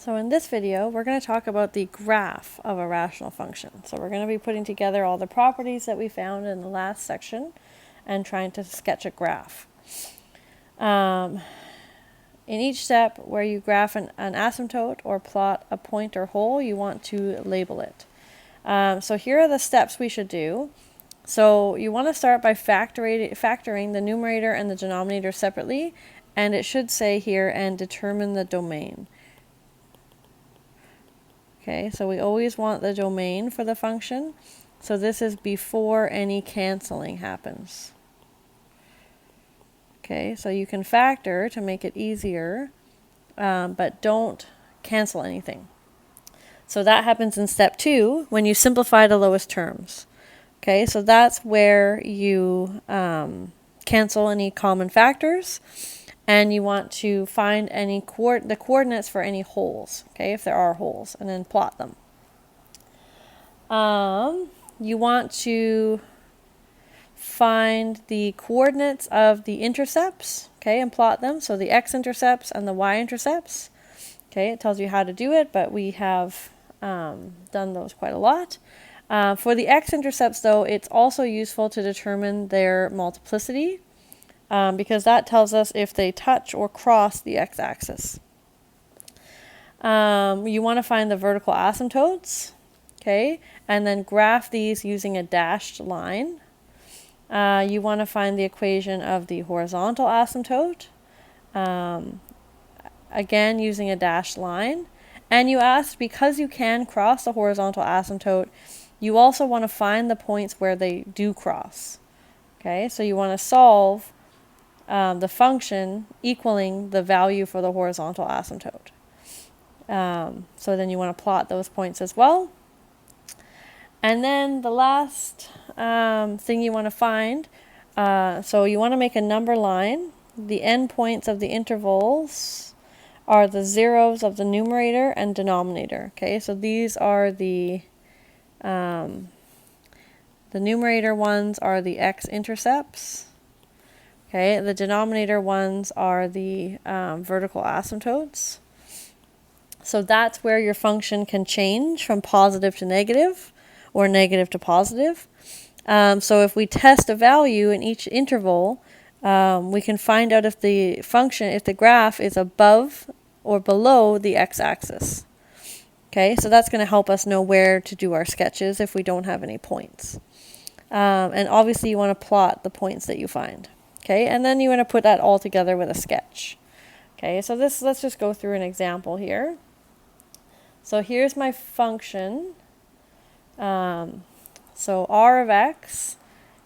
So in this video, we're going to talk about the graph of a rational function. So we're going to be putting together all the properties that we found in the last section and trying to sketch a graph. In each step where you graph an asymptote or plot a point or hole, you want to label it. So here are the steps we should do. So you want to start by factoring the numerator and the denominator separately, and it should say here, and determine the domain. Okay, so we always want the domain for the function. So this is before any canceling happens. Okay, so you can factor to make it easier, but don't cancel anything. So that happens in step 2 when you simplify the lowest terms. Okay, so that's where you cancel any common factors, and you want to find the coordinates for any holes, okay, if there are holes, and then plot them. You want to find the coordinates of the intercepts, okay, and plot them. So the x-intercepts and the y-intercepts. Okay, it tells you how to do it, but we have done those quite a lot. For the x-intercepts, though, it's also useful to determine their multiplicity, because that tells us if they touch or cross the x-axis. You want to find the vertical asymptotes, okay, and then graph these using a dashed line. You want to find the equation of the horizontal asymptote, again using a dashed line. And you asked, because you can cross the horizontal asymptote, you also want to find the points where they do cross. Okay, so you want to solve the function equaling the value for the horizontal asymptote. So then you want to plot those points as well. And then the last thing you want to find, so you want to make a number line. The endpoints of the intervals are the zeros of the numerator and denominator. Okay, so these are the numerator ones are the x-intercepts. Okay, the denominator ones are the vertical asymptotes. So that's where your function can change from positive to negative or negative to positive. So if we test a value in each interval, we can find out if the graph is above or below the x-axis. Okay, so that's going to help us know where to do our sketches if we don't have any points. And obviously you want to plot the points that you find. Okay, and then you want to put that all together with a sketch. Okay, so let's just go through an example here. So here's my function. So r of x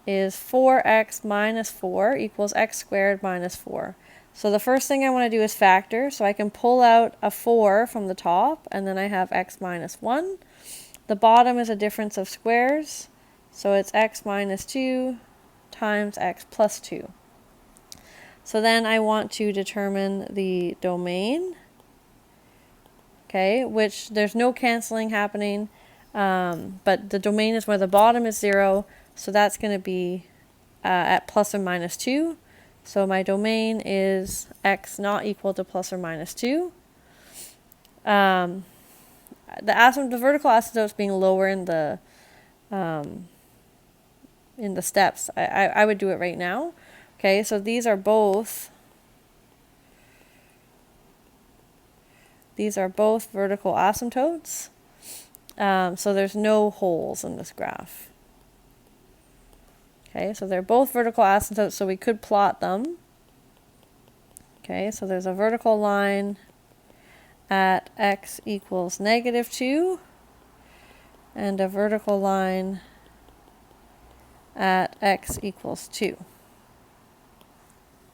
is 4x minus 4 equals x squared minus 4. So the first thing I want to do is factor. So I can pull out a 4 from the top, and then I have x minus 1. The bottom is a difference of squares. So it's x minus 2 times x plus 2. So then I want to determine the domain, okay, which there's no canceling happening, but the domain is where the bottom is 0, so that's going to be at plus or minus 2. So my domain is x not equal to plus or minus 2. The vertical asymptotes being lower in the steps, I would do it right now. Okay, so these are both vertical asymptotes. So there's no holes in this graph. Okay, so they're both vertical asymptotes, so we could plot them. Okay, so there's a vertical line at x equals negative 2 and a vertical line at x equals 2.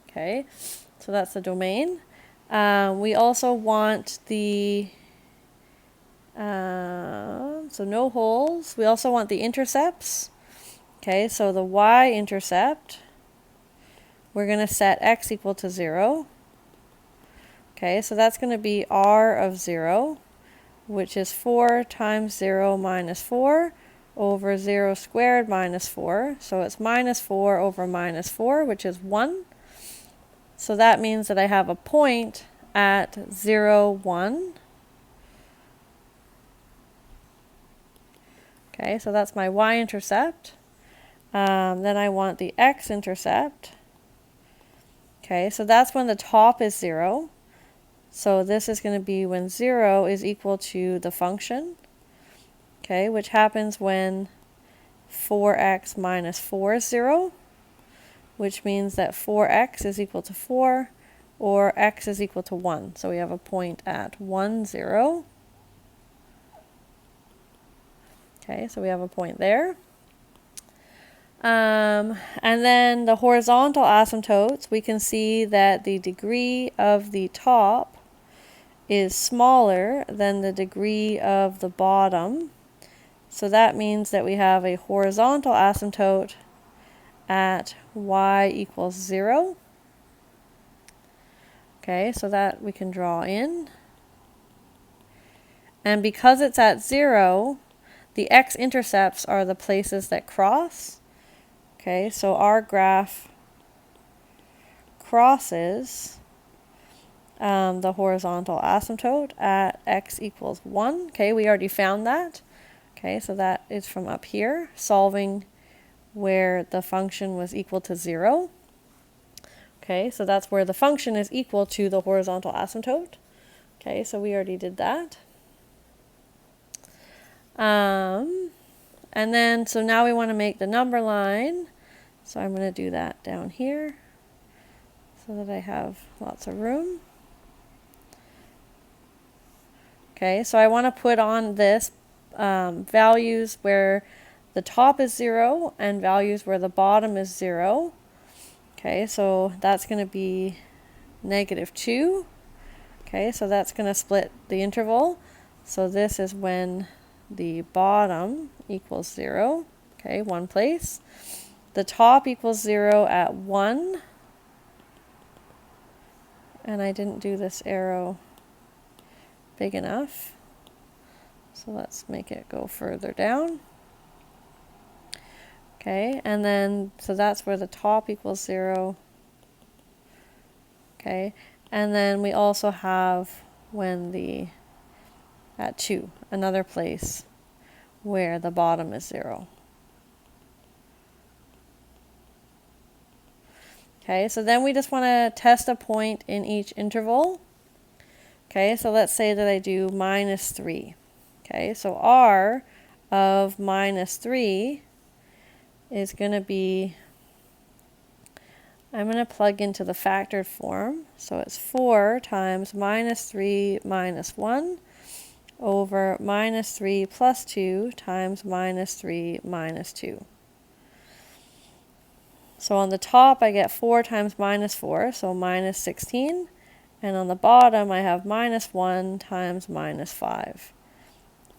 Okay, so that's the domain. We also want the, so no holes. We also want the intercepts. Okay, so the y-intercept, we're going to set x equal to 0. Okay, so that's going to be r of 0, which is 4 times 0 minus 4 over 0 squared minus 4. So it's minus 4 over minus 4, which is 1. So that means that I have a point at 0, 1. Okay, so that's my y-intercept. Then I want the x-intercept. Okay, so that's when the top is 0. So this is going to be when 0 is equal to the function, okay, which happens when 4x minus 4 is 0, which means that 4x is equal to 4, or x is equal to 1. So we have a point at 1, 0. Okay, so we have a point there. And then the horizontal asymptotes, we can see that the degree of the top is smaller than the degree of the bottom. So that means that we have a horizontal asymptote at y equals 0. Okay, so that we can draw in. And because it's at 0, the x-intercepts are the places that cross. Okay, so our graph crosses the horizontal asymptote at x equals 1. Okay, we already found that. Okay, so that is from up here, solving where the function was equal to 0. Okay, so that's where the function is equal to the horizontal asymptote. Okay, so we already did that. And then, so now we want to make the number line. So I'm going to do that down here so that I have lots of room. Okay, so I want to put on this values where the top is 0 and values where the bottom is 0. Okay, so that's going to be -2. Okay, so that's going to split the interval. So this is when the bottom equals 0. Okay, one place. The top equals 0 at 1. And I didn't do this arrow big enough. So let's make it go further down. Okay, and then, so that's where the top equals 0. Okay, and then we also have when at 2, another place where the bottom is 0. Okay, so then we just want to test a point in each interval. Okay, so let's say that I do -3. Okay, so r of -3 is going to be, I'm going to plug into the factored form. So it's 4 times -3 minus 1 over -3 plus 2 times -3 minus 2. So on the top I get 4 times -4, so -16. And on the bottom I have -1 times -5.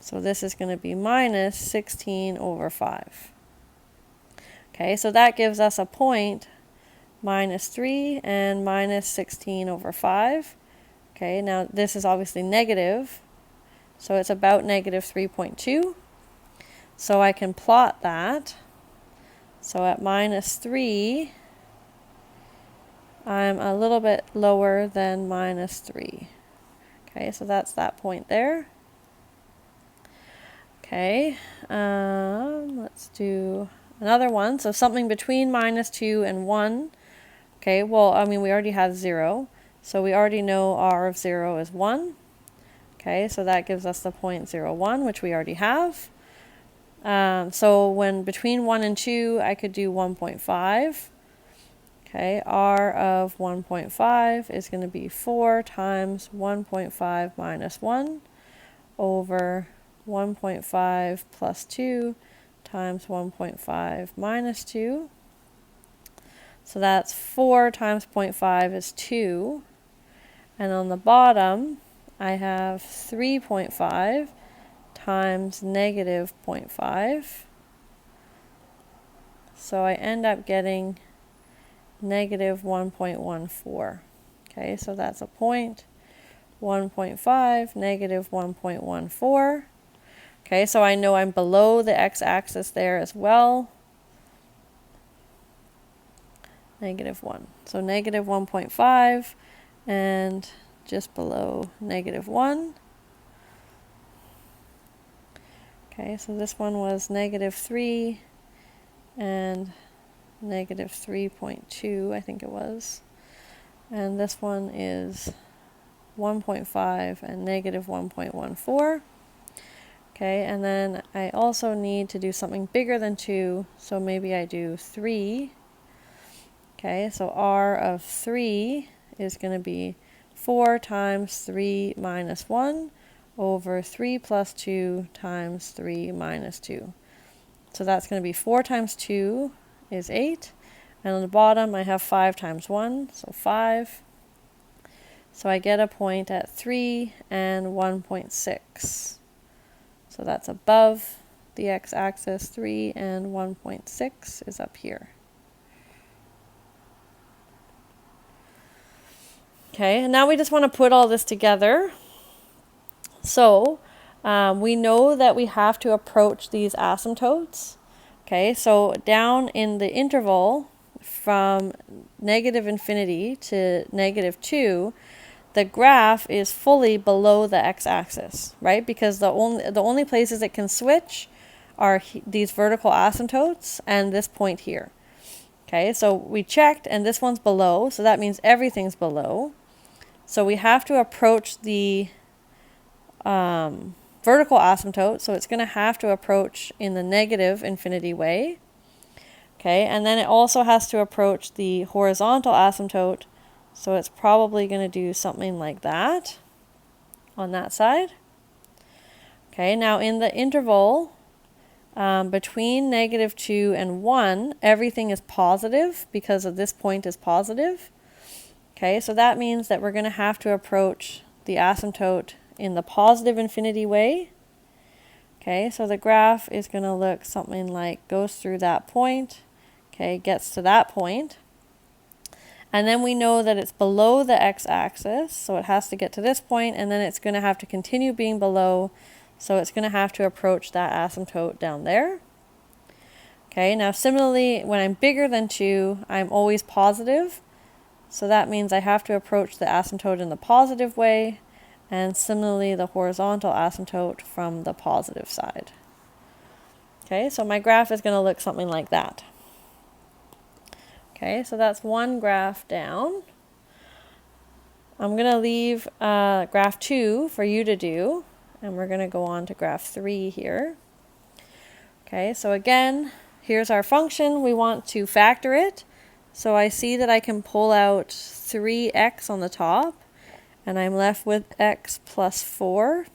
So this is going to be -16 over 5. Okay, so that gives us a point -3 and -16 over 5. Okay, now this is obviously negative, so it's about -3.2. So I can plot that. So at -3, I'm a little bit lower than -3. Okay, so that's that point there. Okay, let's do another one. So something between -2 and 1. Okay, well, I mean, we already have 0. So we already know r of 0 is 1. Okay, so that gives us the point 0, 1, which we already have. So when between 1 and 2, I could do 1.5. Okay, r of 1.5 is going to be 4 times 1.5 minus 1 over 1.5 plus 2 times 1.5 minus 2. So that's 4 times 0.5 is 2. And on the bottom, I have 3.5 times -0.5. So I end up getting -1.14. Okay, so that's a point. 1.5, -1.14. Okay, so I know I'm below the x-axis there as well. -1. So -1.5 and just below -1. Okay, so this one was -3 and -3.2, I think it was. And this one is 1.5 and -1.14. Okay, and then I also need to do something bigger than 2, so maybe I do 3. Okay, so r of 3 is going to be 4 times 3 minus 1 over 3 plus 2 times 3 minus 2. So that's going to be 4 times 2 is 8. And on the bottom I have 5 times 1, so 5. So I get a point at 3 and 1.6. So that's above the x-axis. 3 and 1.6 is up here. Okay, and now we just want to put all this together. So we know that we have to approach these asymptotes. Okay, so down in the interval from -infinity to -2, the graph is fully below the x-axis, right? Because the only places it can switch are these vertical asymptotes and this point here. Okay, so we checked and this one's below, so that means everything's below. So we have to approach the vertical asymptote, so it's going to have to approach in the -infinity way. Okay, and then it also has to approach the horizontal asymptote, so it's probably going to do something like that on that side. Okay, now in the interval between -2 and 1, everything is positive because of this point is positive. Okay, so that means that we're going to have to approach the asymptote in the positive infinity way. Okay, so the graph is going to look something like goes through that point, okay, gets to that point. And then we know that it's below the x-axis, so it has to get to this point, and then it's going to have to continue being below, so it's going to have to approach that asymptote down there. Okay, now similarly, when I'm bigger than 2, I'm always positive. So that means I have to approach the asymptote in the positive way, and similarly the horizontal asymptote from the positive side. Okay, so my graph is going to look something like that. Okay, so that's one graph down. I'm going to leave graph 2 for you to do, and we're going to go on to graph 3 here. Okay, so again, here's our function. We want to factor it. So I see that I can pull out 3x on the top, and I'm left with x plus 4.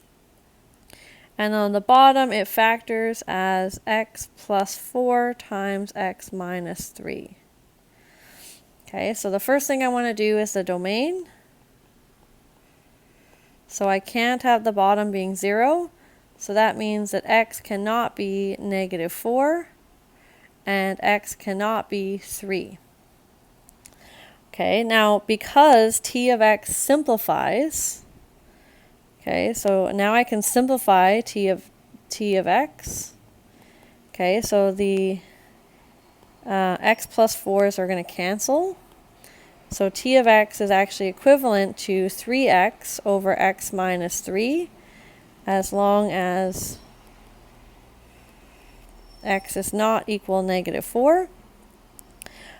And on the bottom, it factors as x plus 4 times x minus 3. Okay, so the first thing I want to do is the domain. So I can't have the bottom being 0. So that means that x cannot be -4, and x cannot be 3. Okay, now because t of x simplifies, okay, so now I can simplify t of x. Okay, so the x plus 4s are going to cancel. So t of x is actually equivalent to 3x over x minus 3, as long as x is not equal -4.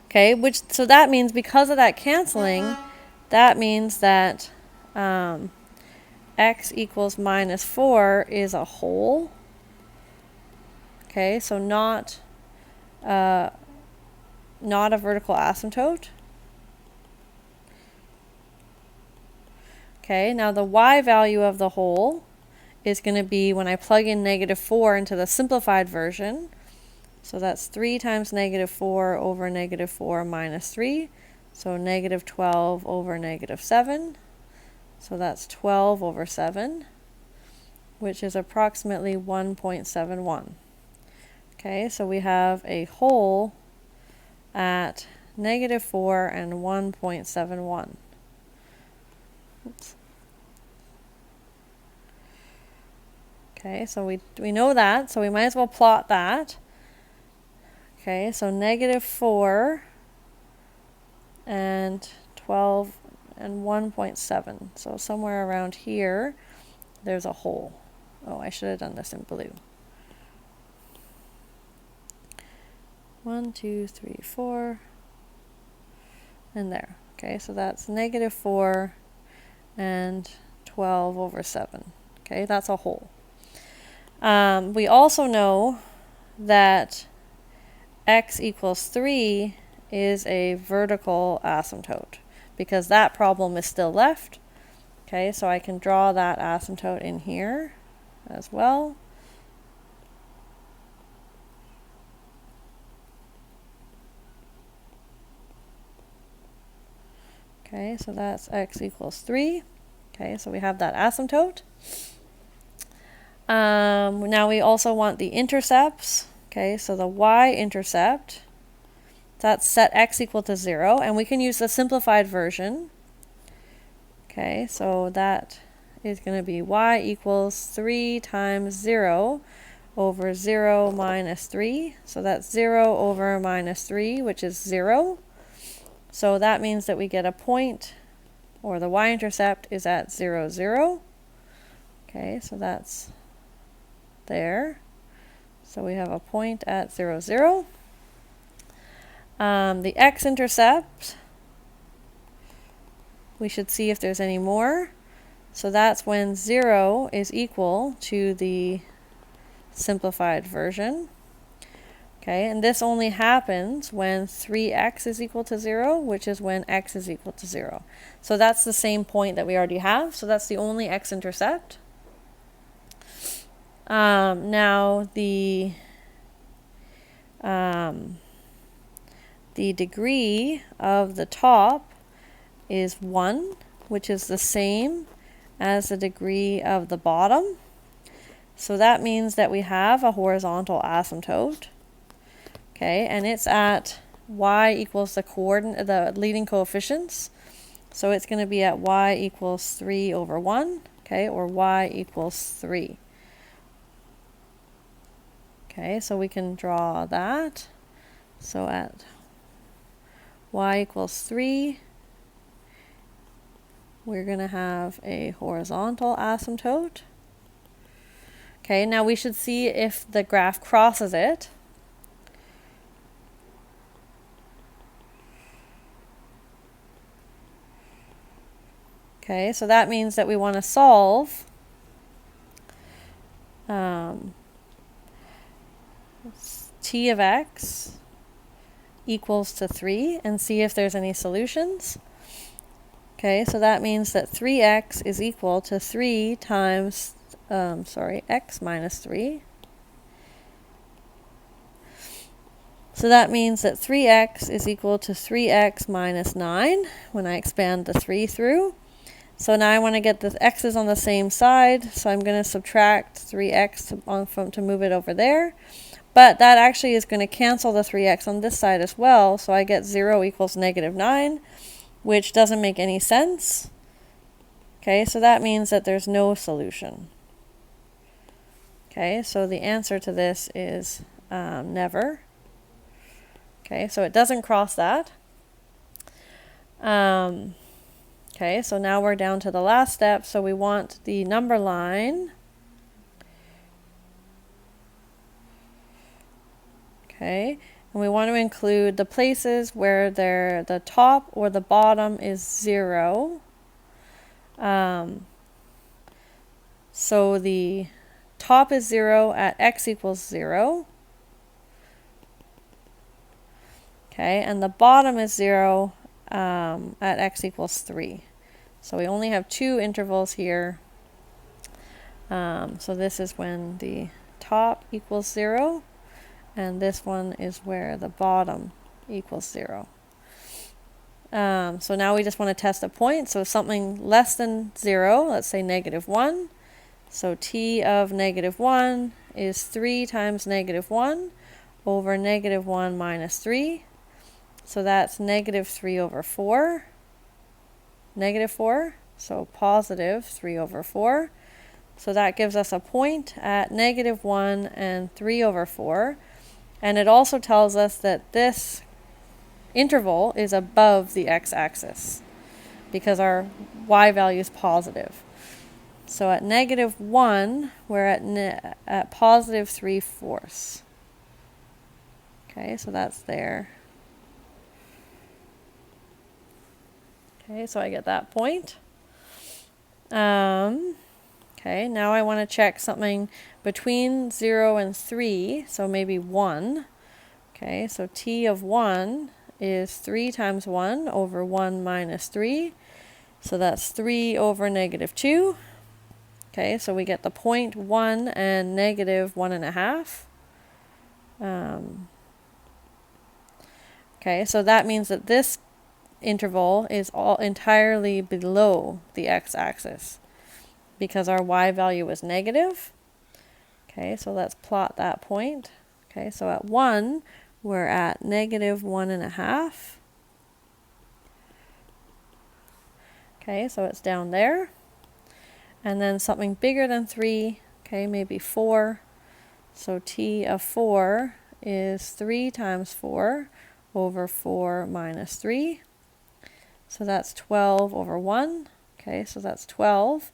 Okay, so that means because of that canceling, that means that x equals -4 is a whole. Okay, so not a vertical asymptote. Okay, now the y value of the whole is going to be when I plug in -4 into the simplified version. So that's 3 times -4 over -4 minus 3. So -12 over -7. So that's 12 over 7, which is approximately 1.71. Okay, so we have a whole at -4 and 1.71. Oops. Okay, so we know that, so we might as well plot that. Okay, so -4 and 12 and 1.7. So somewhere around here, there's a hole. Oh, I should have done this in blue. 1, 2, 3, 4, and there. Okay, so that's negative 4 and 12 over 7. Okay, that's a whole. We also know that x equals 3 is a vertical asymptote because that problem is still left. Okay, so I can draw that asymptote in here as well. Okay, so that's x equals 3. Okay, so we have that asymptote. Now we also want the intercepts. Okay, so the y-intercept, that's set x equal to 0, and we can use the simplified version. Okay, so that is going to be y equals 3 times 0 over 0 minus 3. So that's 0 over minus 3, which is 0. So that means that we get a point, or the y-intercept is at 0, 0. Okay, so that's there. So we have a point at 0, 0. The x-intercept, we should see if there's any more. So that's when 0 is equal to the simplified version. Okay, and this only happens when 3x is equal to 0, which is when x is equal to 0. So that's the same point that we already have. So that's the only x-intercept. Now the degree of the top is 1, which is the same as the degree of the bottom. So that means that we have a horizontal asymptote. Okay, and it's at y equals the leading coefficients. So it's going to be at y equals 3 over 1, okay, or y equals 3. Okay, so we can draw that. So at y equals 3, we're going to have a horizontal asymptote. Okay, now we should see if the graph crosses it. Okay, so that means that we want to solve t of x equals to 3 and see if there's any solutions. Okay, so that means that 3x is equal to 3 times, x minus 3. So that means that 3x is equal to 3x minus 9 when I expand the 3 through. So now I want to get the x's on the same side, so I'm going to subtract 3x to move it over there. But that actually is going to cancel the 3x on this side as well, so I get 0 equals negative 9, which doesn't make any sense. Okay, so that means that there's no solution. Okay, so the answer to this is never. Okay, so it doesn't cross that. Okay, so now we're down to the last step. So we want the number line. Okay, and we want to include the places where the top or the bottom is 0. So the top is 0 at x equals 0. Okay, and the bottom is 0 at x equals 3. So we only have 2 intervals here. So this is when the top equals 0, and this one is where the bottom equals 0. So now we just want to test a point. So something less than 0, let's say negative 1. So t of negative 1 is 3 times negative 1 over negative 1 minus 3. So that's negative 3 over 4. Negative 4, so positive 3 over 4. So that gives us a point at negative 1 and 3 over 4. And it also tells us that this interval is above the x-axis because our y value is positive. So at negative 1, we're at positive 3/4. Okay, so that's there. Okay, so I get that point. Okay, now I want to check something between 0 and 3, so maybe 1. Okay, so t of 1 is 3 times 1 over 1 minus 3. So that's 3 over negative 2. Okay, so we get the point 1 and negative 1.5. Okay, so that means that this interval is all entirely below the x-axis because our y value is negative. Okay, so let's plot that point. Okay, so at 1, we're at negative 1.5. Okay, so it's down there. And then something bigger than 3, okay, maybe 4. So t of 4 is 3 times 4 over 4 minus 3. So that's 12 over 1. Okay, so that's 12.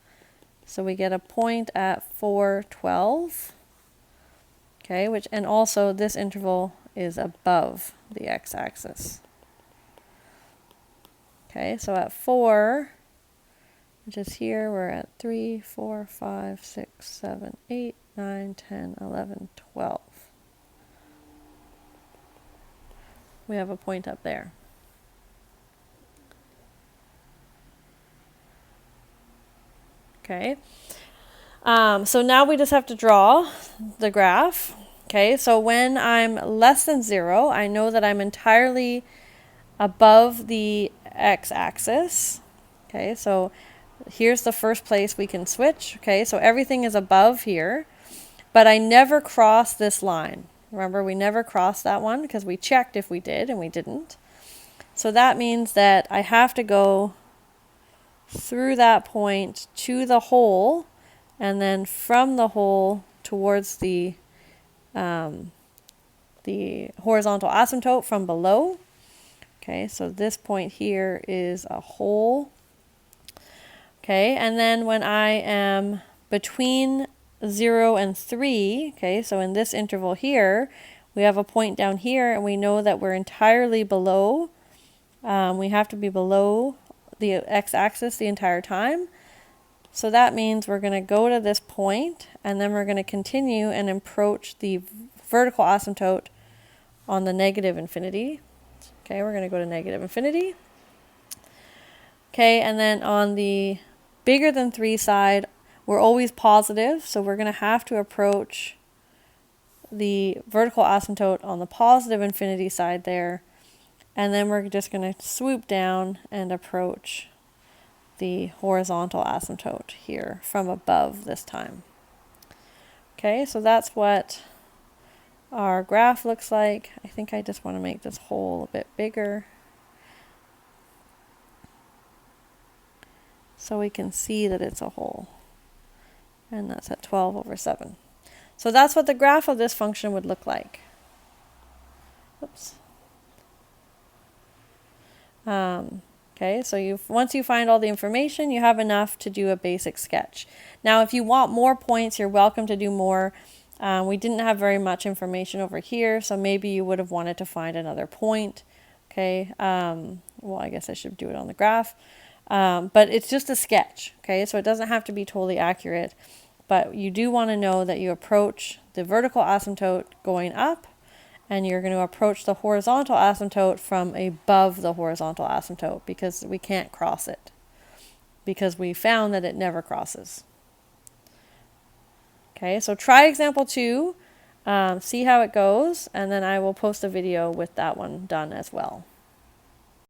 So we get a point at 412. Okay, and also this interval is above the x-axis. Okay, so at 4, which is here, we're at 3, 4, 5, 6, 7, 8, 9, 10, 11, 12. We have a point up there. Okay, so now we just have to draw the graph. Okay, so when I'm less than 0, I know that I'm entirely above the x-axis. Okay, so here's the first place we can switch. Okay, so everything is above here, but I never cross this line. Remember, we never crossed that one because we checked if we did and we didn't. So that means that I have to go through that point to the hole, and then from the hole towards the horizontal asymptote from below. Okay, so this point here is a hole. Okay, and then when I am between 0 and 3, okay, so in this interval here, we have a point down here, and we know that we're entirely below. We have to be below the x-axis the entire time. So that means we're going to go to this point, and then we're going to continue and approach the vertical asymptote on the negative infinity. Okay, we're going to go to negative infinity. Okay, and then on the bigger than 3 side, we're always positive, so we're going to have to approach the vertical asymptote on the positive infinity side there, and then we're just going to swoop down and approach the horizontal asymptote here from above this time. Okay, so that's what our graph looks like. I think I just want to make this hole a bit bigger so we can see that it's a hole. And that's at 12 over 7. So that's what the graph of this function would look like. Oops. Okay, so once you find all the information, you have enough to do a basic sketch. Now, if you want more points, you're welcome to do more. We didn't have very much information over here, so maybe you would have wanted to find another point. Okay, well, I guess I should do it on the graph. But it's just a sketch, okay, so it doesn't have to be totally accurate. But you do want to know that you approach the vertical asymptote going up, and you're going to approach the horizontal asymptote from above the horizontal asymptote, because we can't cross it, because we found that it never crosses. Okay, so try example 2, see how it goes, and then I will post a video with that one done as well.